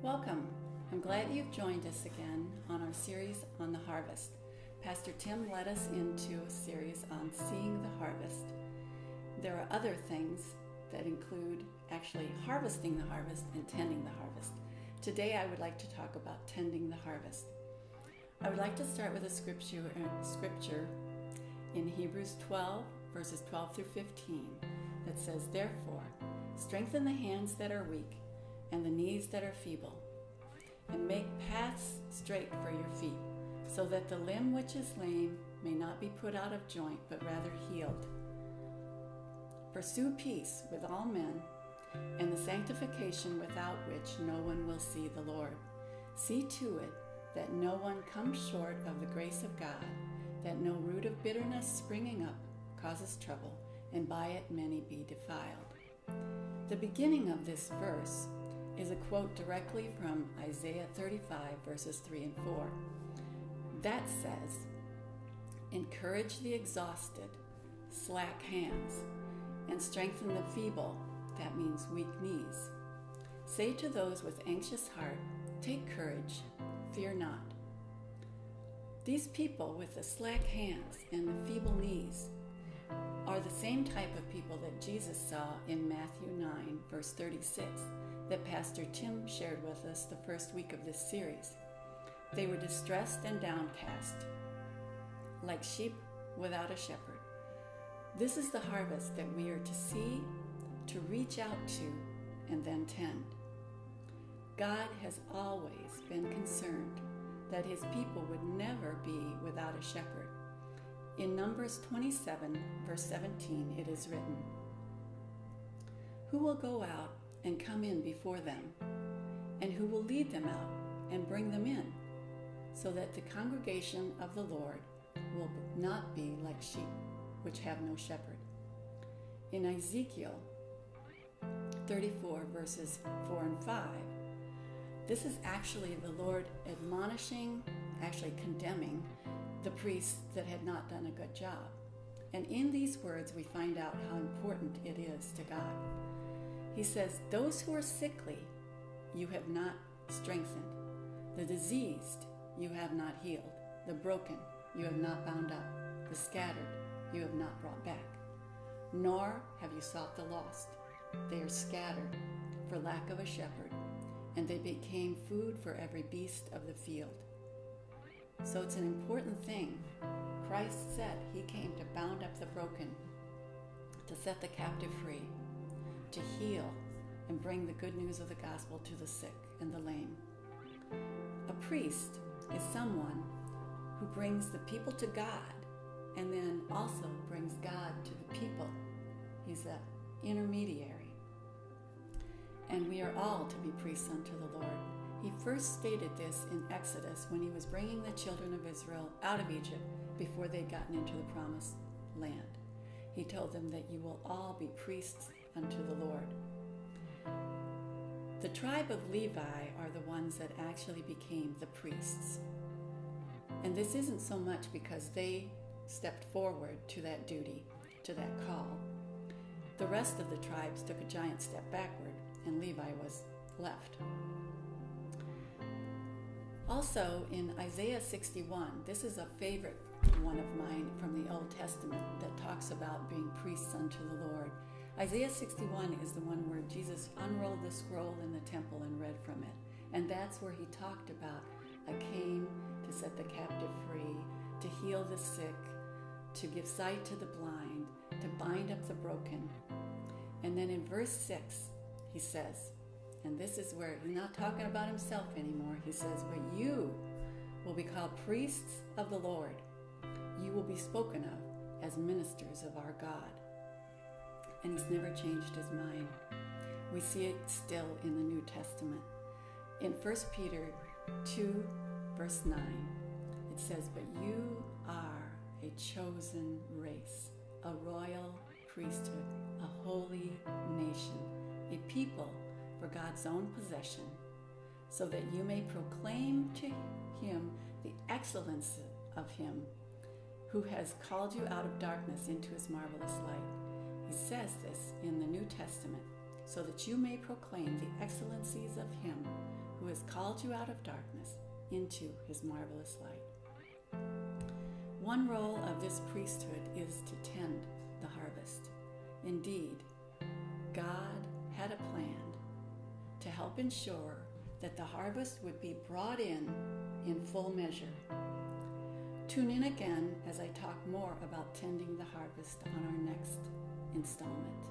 Welcome. I'm glad you've joined us again on our series on the harvest. Pastor Tim led us into a series on seeing the harvest. There are other things that include actually harvesting the harvest and tending the harvest. Today I would like to talk about tending the harvest. I would like to start with a scripture in Hebrews 12, verses 12 through 15, that says, "Therefore, strengthen the hands that are weak and the knees that are feeble, and make paths straight for your feet, so that the limb which is lame may not be put out of joint, but rather healed. Pursue peace with all men, and the sanctification without which no one will see the Lord. See to it that no one comes short of the grace of God, that no root of bitterness springing up causes trouble, and by it many be defiled." The beginning of this verse is a quote directly from Isaiah 35, verses 3 and 4. That says, "Encourage the exhausted, slack hands, and strengthen the feeble," that means weak knees. "Say to those with anxious heart, take courage, fear not." These people with the slack hands and the feeble knees are the same type of people that Jesus saw in Matthew 9, verse 36, that Pastor Tim shared with us the first week of this series. They were distressed and downcast, like sheep without a shepherd. This is the harvest that we are to see, to reach out to, and then tend. God has always been concerned that his people would never be without a shepherd. In Numbers 27, verse 17, it is written, "Who will go out and come in before them, and who will lead them out and bring them in, so that the congregation of the Lord will not be like sheep which have no shepherd." In Ezekiel 34, verses 4 and 5, this is actually the Lord admonishing, actually condemning, the priests that had not done a good job. And in these words we find out how important it is to God. He says, "Those who are sickly you have not strengthened, the diseased you have not healed, the broken you have not bound up, the scattered you have not brought back, nor have you sought the lost. They are scattered for lack of a shepherd, and they became food for every beast of the field." So it's an important thing. Christ said he came to bound up the broken, to set the captive free, to heal and bring the good news of the gospel to the sick and the lame. A priest is someone who brings the people to God and then also brings God to the people. He's an intermediary. And we are all to be priests unto the Lord. He first stated this in Exodus when he was bringing the children of Israel out of Egypt before they'd gotten into the promised land. He told them that you will all be priests unto the Lord. The tribe of Levi are the ones that actually became the priests. And this isn't so much because they stepped forward to that duty, to that call. The rest of the tribes took a giant step backward, and Levi was left. Also in Isaiah 61, this is a favorite one of mine from the Old Testament that talks about being priests unto the Lord. Isaiah 61 is the one where Jesus unrolled the scroll in the temple and read from it. And that's where he talked about, "I came to set the captive free, to heal the sick, to give sight to the blind, to bind up the broken." And then in verse 6, he says, and this is where he's not talking about himself anymore. He says, "But you will be called priests of the Lord. You will be spoken of as ministers of our God." And he's never changed his mind. We see it still in the New Testament. In 1 Peter 2, verse 9, it says, "But you are a chosen race, a royal priesthood, a holy nation, a people for God's own possession, so that you may proclaim to him the excellence of him who has called you out of darkness into his marvelous light." He says this in the New Testament, so that you may proclaim the excellencies of him who who has called you out of darkness into his marvelous light. One role of this priesthood is to tend the harvest. Indeed, God had a plan to help ensure that the harvest would be brought in full measure. Tune in again as I talk more about tending the harvest on our next installment.